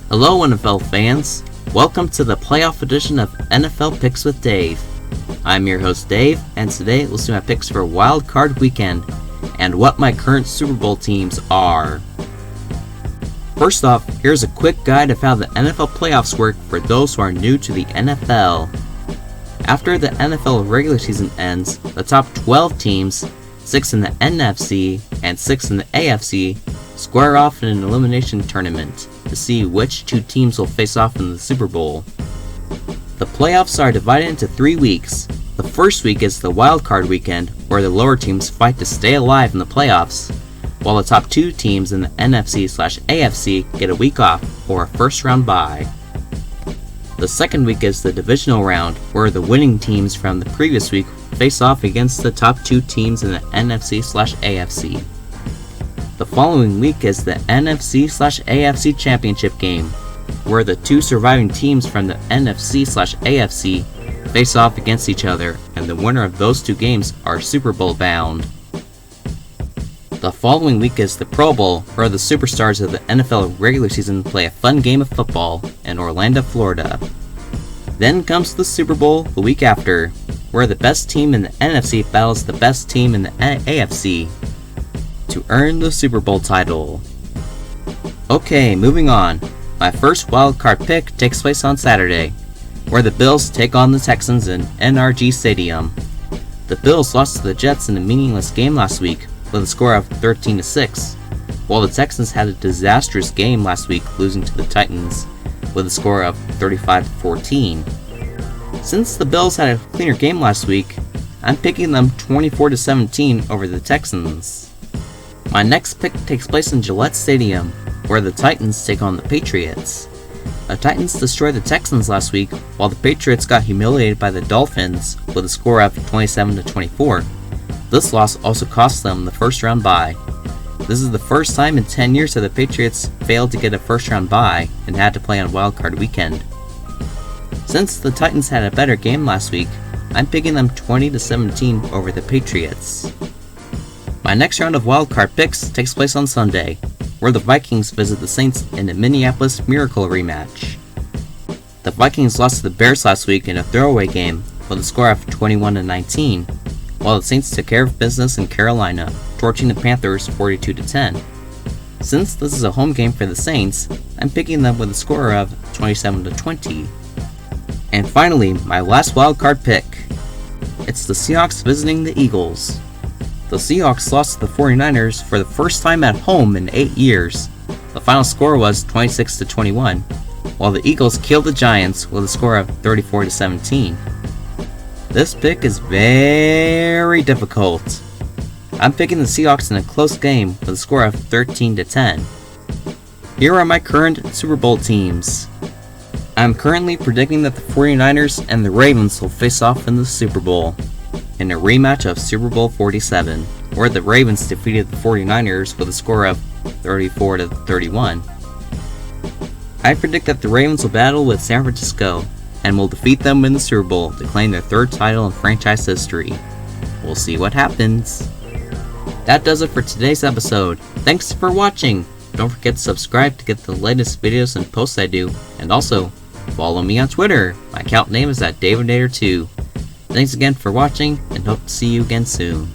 Hello NFL fans, welcome to the playoff edition of NFL Picks with Dave. I'm your host Dave, and today we'll see my picks for Wildcard Weekend and what my current Super Bowl teams are. First off, here's a quick guide of how the NFL playoffs work for those who are new to the NFL. After the NFL regular season ends, the top 12 teams, 6 in the NFC and 6 in the AFC, square off in an elimination tournament to see which two teams will face off in the Super Bowl. The playoffs are divided into 3 weeks. The first week is the Wildcard Weekend, where the lower teams fight to stay alive in the playoffs, while the top 2 teams in the NFC/AFC get a week off or a first round bye. The second week is the divisional round, where the winning teams from the previous week face off against the top 2 teams in the NFC/AFC. The following week is the NFC/AFC Championship game, where the 2 surviving teams from the NFC/AFC face off against each other, and the winner of those 2 games are Super Bowl bound. The following week is the Pro Bowl, where the superstars of the NFL regular season play a fun game of football in Orlando, Florida. Then comes the Super Bowl the week after, where the best team in the NFC battles the best team in the AFC to earn the Super Bowl title. Okay, moving on. My first wildcard pick takes place on Saturday, where the Bills take on the Texans in NRG Stadium. The Bills lost to the Jets in a meaningless game last week with a score of 13-6, while the Texans had a disastrous game last week, losing to the Titans with a score of 35-14. Since the Bills had a cleaner game last week, I'm picking them 24-17 over the Texans. My next pick takes place in Gillette Stadium, where the Titans take on the Patriots. The Titans destroyed the Texans last week, while the Patriots got humiliated by the Dolphins with a score of 27-24. This loss also cost them the first round bye. This is the first time in 10 years that the Patriots failed to get a first round bye and had to play on Wildcard Weekend. Since the Titans had a better game last week, I'm picking them 20-17 over the Patriots. My next round of wildcard picks takes place on Sunday, where the Vikings visit the Saints in a Minneapolis Miracle rematch. The Vikings lost to the Bears last week in a throwaway game with a score of 21-19, while the Saints took care of business in Carolina, torching the Panthers 42-10. Since this is a home game for the Saints, I'm picking them with a score of 27-20. And finally, my last wildcard pick. It's the Seahawks visiting the Eagles. The Seahawks lost to the 49ers for the first time at home in 8 years. The final score was 26-21, while the Eagles killed the Giants with a score of 34-17. This pick is very difficult. I'm picking the Seahawks in a close game with a score of 13-10. Here are my current Super Bowl teams. I'm currently predicting that the 49ers and the Ravens will face off in the Super Bowl in a rematch of Super Bowl 47, where the Ravens defeated the 49ers with a score of 34-31. I predict that the Ravens will battle with San Francisco and will defeat them in the Super Bowl to claim their 3rd title in franchise history. We'll see what happens. That does it for today's episode. Thanks for watching. Don't forget to subscribe to get the latest videos and posts I do, and also follow me on Twitter. My account name is @DavidNader2. Thanks again for watching, and hope to see you again soon.